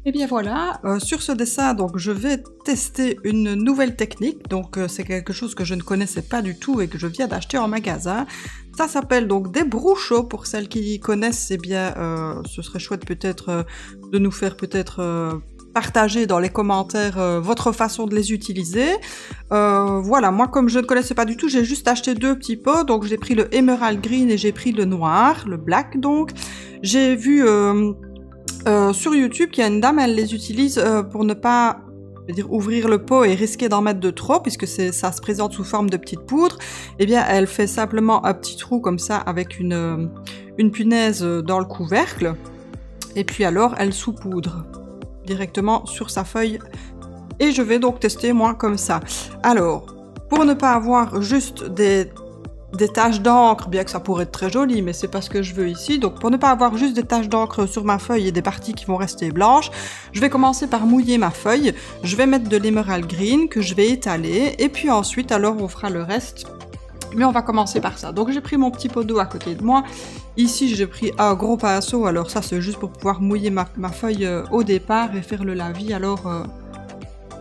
Et bien voilà, sur ce dessin, donc je vais tester une nouvelle technique. Donc c'est quelque chose que je ne connaissais pas du tout et que je viens d'acheter en magasin. Ça s'appelle donc des bruchots. Pour celles qui connaissent, eh bien, ce serait chouette peut-être de nous faire peut-être partager dans les commentaires votre façon de les utiliser. Voilà, moi comme je ne connaissais pas du tout, j'ai juste acheté deux petits pots. Donc j'ai pris le Emerald Green et j'ai pris le noir, le black donc. J'ai vu sur YouTube qu'il y a une dame, elle les utilise pour ne pas, je veux dire, ouvrir le pot et risquer d'en mettre de trop, puisque ça se présente sous forme de petite poudre. Eh bien, elle fait simplement un petit trou comme ça avec une punaise dans le couvercle. Et puis alors, elle saupoudre directement sur sa feuille. Et je vais donc tester moi comme ça. Alors, pour ne pas avoir juste des taches d'encre, bien que ça pourrait être très joli, mais c'est pas ce que je veux ici. Donc pour ne pas avoir juste des taches d'encre sur ma feuille et des parties qui vont rester blanches, je vais commencer par mouiller ma feuille. Je vais mettre de l'Emerald Green que je vais étaler et puis ensuite alors on fera le reste. Mais on va commencer par ça. Donc j'ai pris mon petit pot d'eau à côté de moi. Ici j'ai pris un gros pinceau, alors ça c'est juste pour pouvoir mouiller ma feuille au départ et faire le lavis alors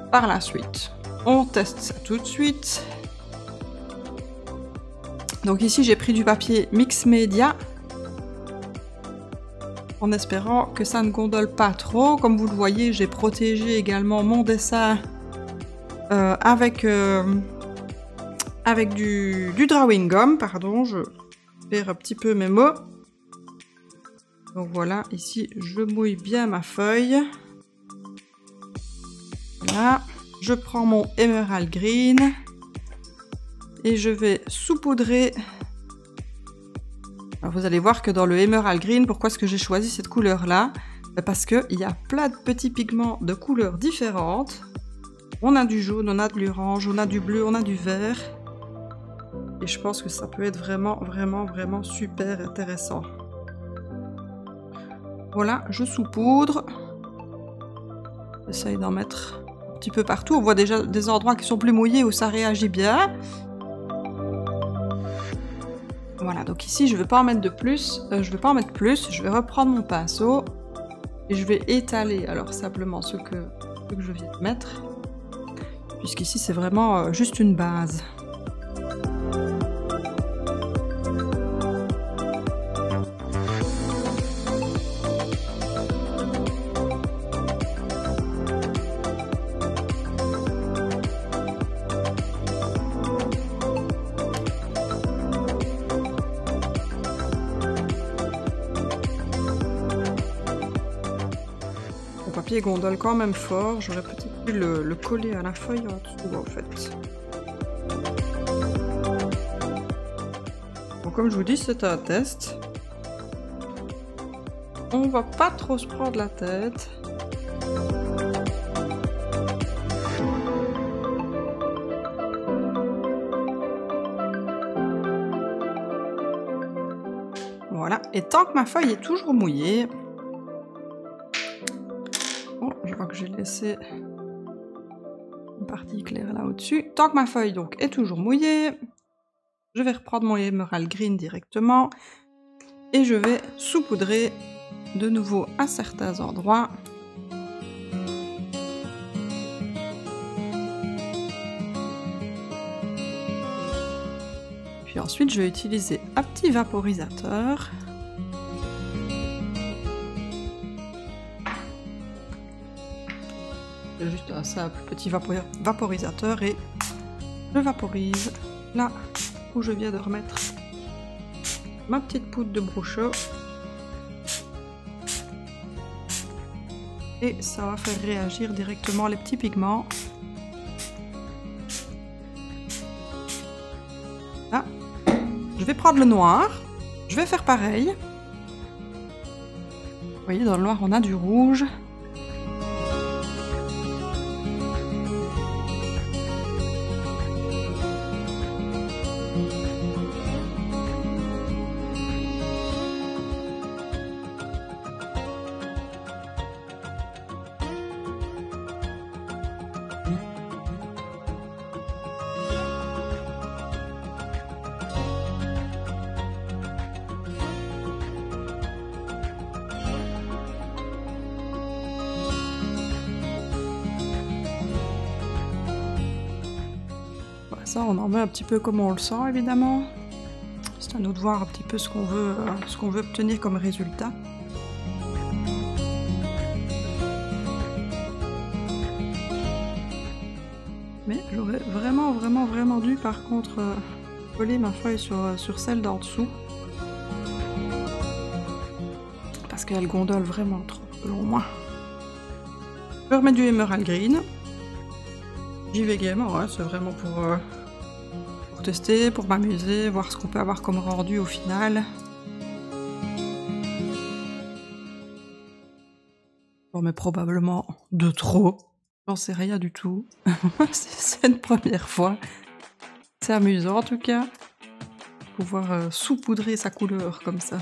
par la suite. On teste ça tout de suite. Donc ici j'ai pris du papier mix média en espérant que ça ne gondole pas trop. Comme vous le voyez, j'ai protégé également mon dessin avec du drawing gum, pardon, je perds un petit peu mes mots. Donc voilà, ici je mouille bien ma feuille. Voilà, je prends mon Emerald Green. Et je vais saupoudrer. Alors vous allez voir que dans le Emerald Green, pourquoi est-ce que j'ai choisi cette couleur-là? Parce qu'il y a plein de petits pigments de couleurs différentes. On a du jaune, on a de l'orange, on a du bleu, on a du vert. Et je pense que ça peut être vraiment, vraiment, vraiment super intéressant. Voilà, je saupoudre. J'essaye d'en mettre un petit peu partout. On voit déjà des endroits qui sont plus mouillés où ça réagit bien. Voilà, donc ici je ne vais pas en mettre de plus, je vais reprendre mon pinceau et je vais étaler alors simplement ce que je viens de mettre, puisqu'ici c'est vraiment juste une base. Le papier gondole quand même fort, j'aurais peut-être pu le coller à la feuille en dessous en fait. Bon, comme je vous dis, c'est un test. On va pas trop se prendre la tête. Voilà, et tant que ma feuille est toujours mouillée, je vois que j'ai laissé une partie claire là au-dessus. Tant que ma feuille donc est toujours mouillée, je vais reprendre mon Emerald Green directement et je vais saupoudrer de nouveau à certains endroits. Puis ensuite, je vais utiliser un petit vaporisateur. Juste un simple petit vaporisateur et je vaporise là où je viens de remettre ma petite poudre de brushot et ça va faire réagir directement les petits pigments. Là, je vais prendre le noir, je vais faire pareil. Vous voyez, dans le noir on a du rouge. Ça, on en met un petit peu comme on le sent, évidemment. C'est à nous de voir un petit peu ce qu'on veut obtenir comme résultat. Mais j'aurais vraiment dû, par contre, coller ma feuille sur celle d'en dessous. Parce qu'elle gondole vraiment trop, selon moi. Je remets du Emerald Green. J'y vais gaiement, hein, c'est vraiment pour tester, pour m'amuser, voir ce qu'on peut avoir comme rendu au final. J'en mets probablement de trop. J'en sais rien du tout. C'est une première fois. C'est amusant en tout cas. Pouvoir saupoudrer sa couleur comme ça.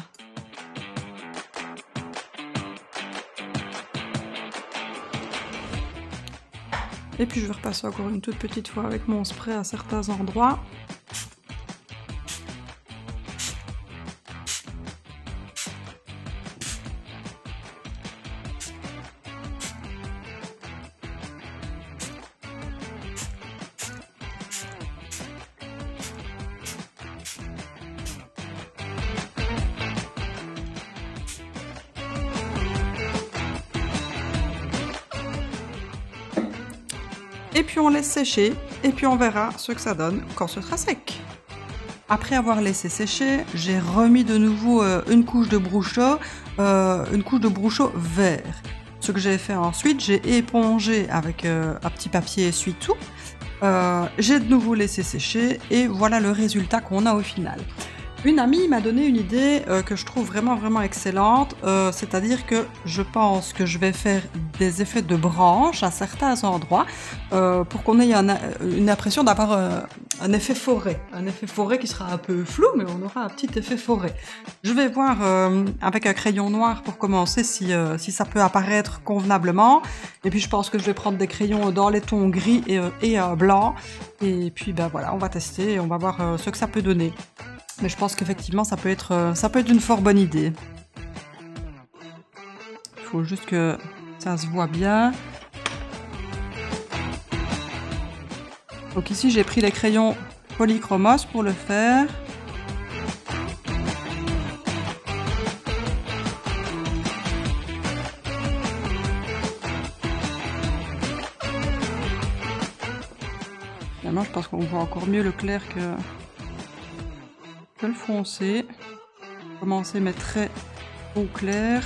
Et puis je vais repasser encore une toute petite fois avec mon spray à certains endroits. Et puis on laisse sécher, et puis on verra ce que ça donne quand ce sera sec. Après avoir laissé sécher, j'ai remis de nouveau une couche de Brucho vert. Ce que j'ai fait ensuite, j'ai épongé avec un petit papier essuie-tout. J'ai de nouveau laissé sécher, et voilà le résultat qu'on a au final. Une amie m'a donné une idée que je trouve vraiment excellente, c'est-à-dire que je pense que je vais faire des effets de branches à certains endroits pour qu'on ait une impression d'avoir un effet forêt. Un effet forêt qui sera un peu flou, mais on aura un petit effet forêt. Je vais voir avec un crayon noir pour commencer si ça peut apparaître convenablement. Et puis je pense que je vais prendre des crayons dans les tons gris et blanc. Et puis ben voilà, on va tester et on va voir ce que ça peut donner. Mais je pense qu'effectivement, ça peut être une fort bonne idée. Il faut juste que ça se voit bien. Donc ici, j'ai pris les crayons polychromos pour le faire. Finalement, je pense qu'on voit encore mieux le clair que le foncé. Commencer à mettre très au clair.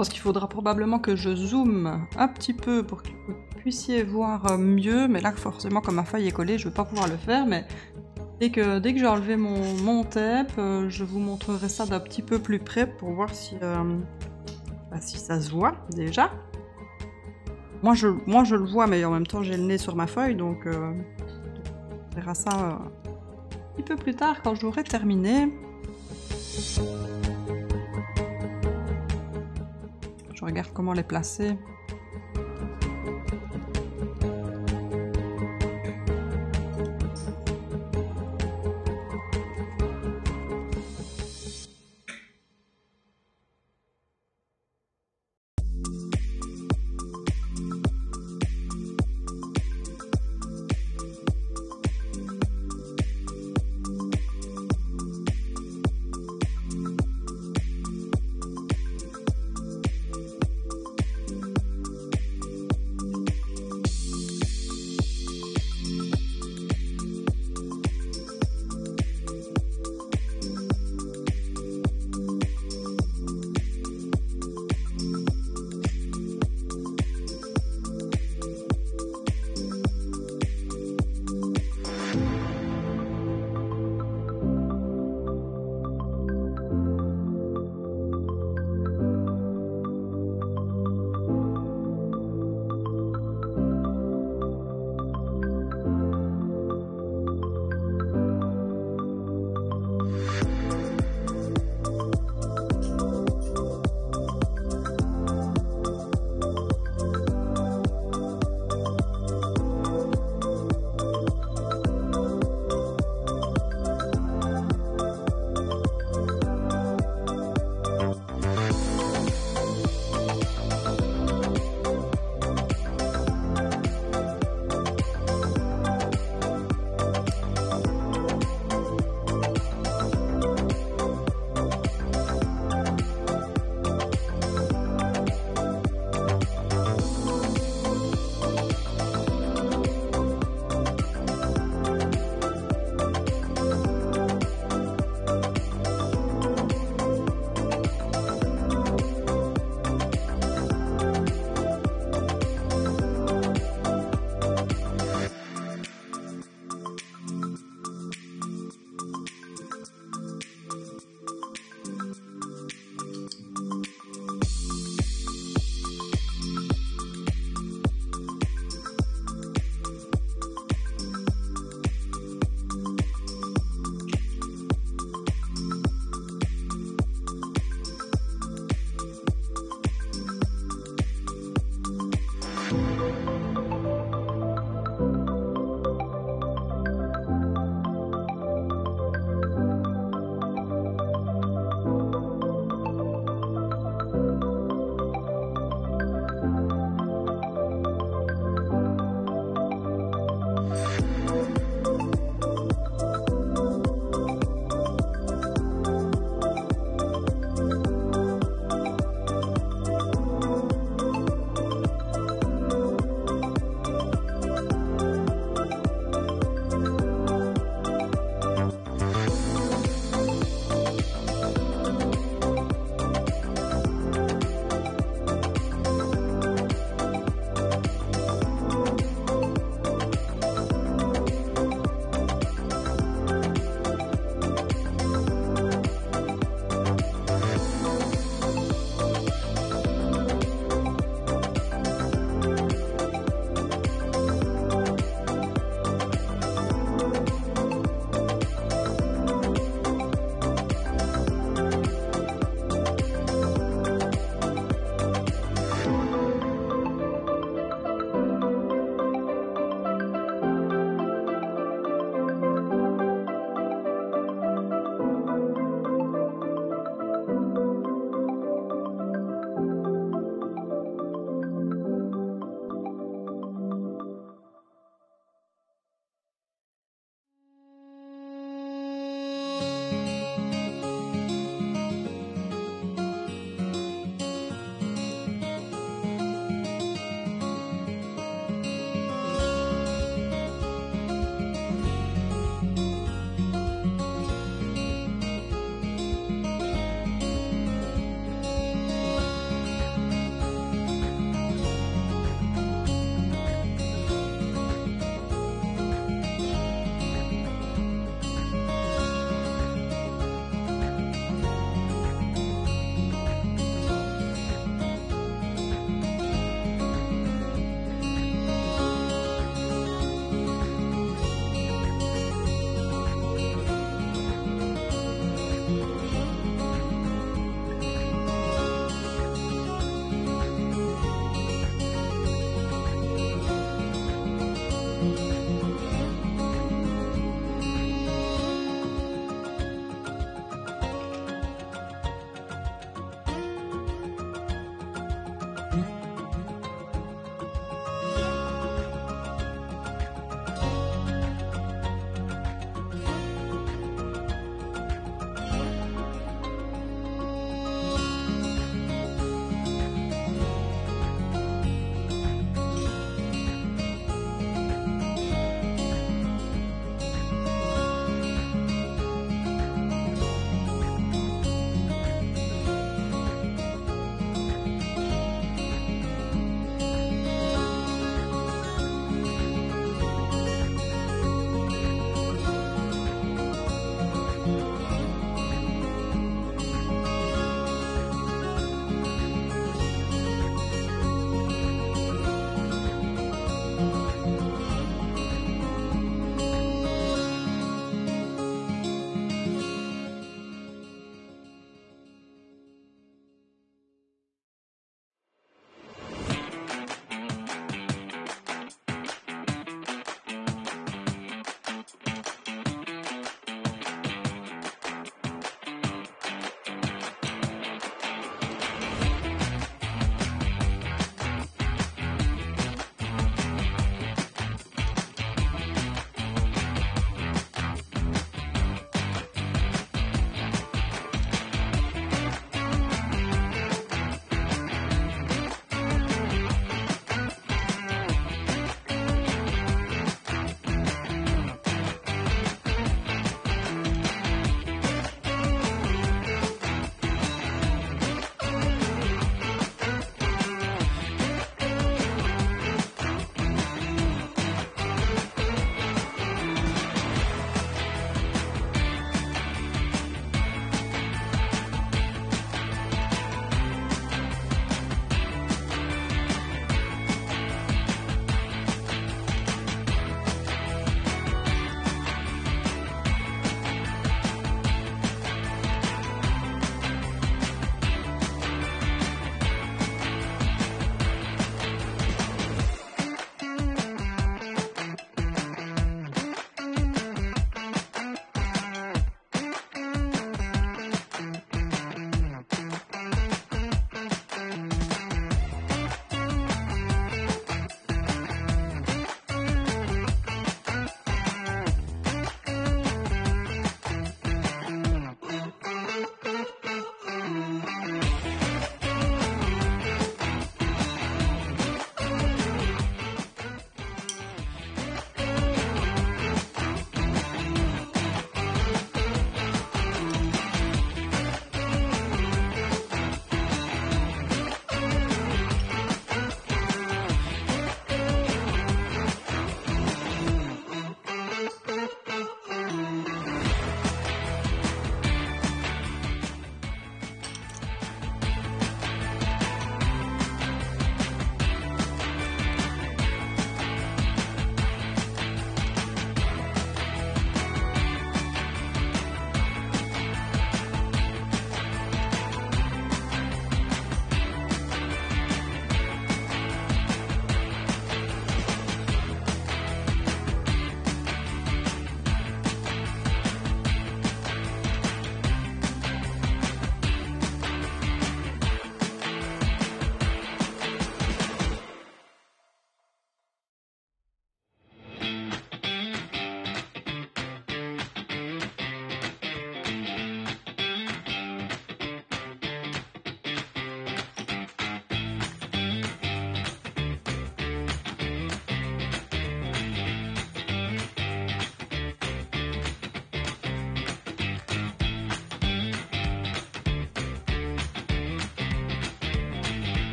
pense qu'il faudra probablement que je zoome un petit peu pour que vous puissiez voir mieux, mais là forcément comme ma feuille est collée, je ne vais pas pouvoir le faire, mais dès que j'ai enlevé mon tape, je vous montrerai ça d'un petit peu plus près pour voir si ça se voit déjà. Moi je le vois, mais en même temps j'ai le nez sur ma feuille, donc on verra ça un petit peu plus tard quand j'aurai terminé. Je regarde comment les placer.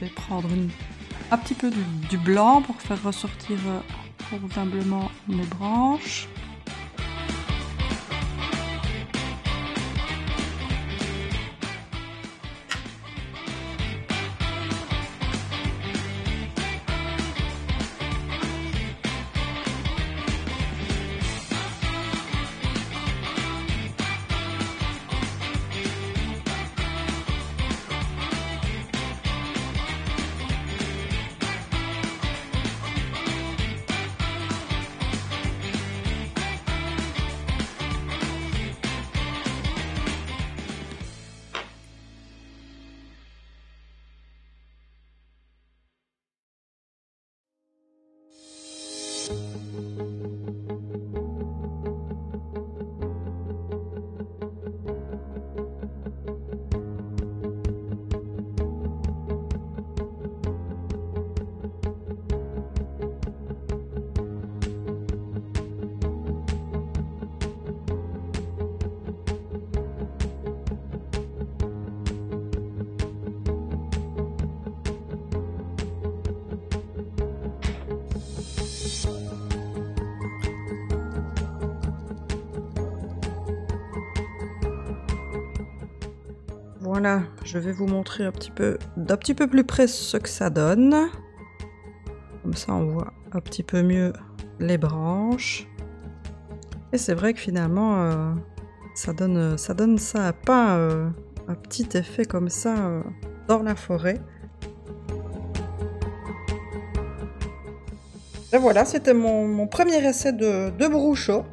vais prendre un petit peu du blanc pour faire ressortir convenablement mes branches. Voilà, je vais vous montrer d'un petit peu plus près ce que ça donne. Comme ça, on voit un petit peu mieux les branches. Et c'est vrai que finalement, ça donne ça pas un petit effet comme ça dans la forêt. Et voilà, c'était mon premier essai de bruchot.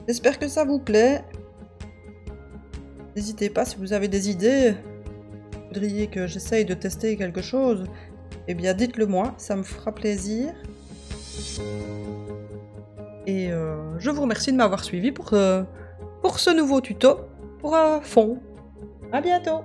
J'espère que ça vous plaît. N'hésitez pas si vous avez des idées, vous voudriez que j'essaye de tester quelque chose, eh bien dites-le moi, ça me fera plaisir. Et je vous remercie de m'avoir suivi pour ce nouveau tuto pour un fond. À bientôt!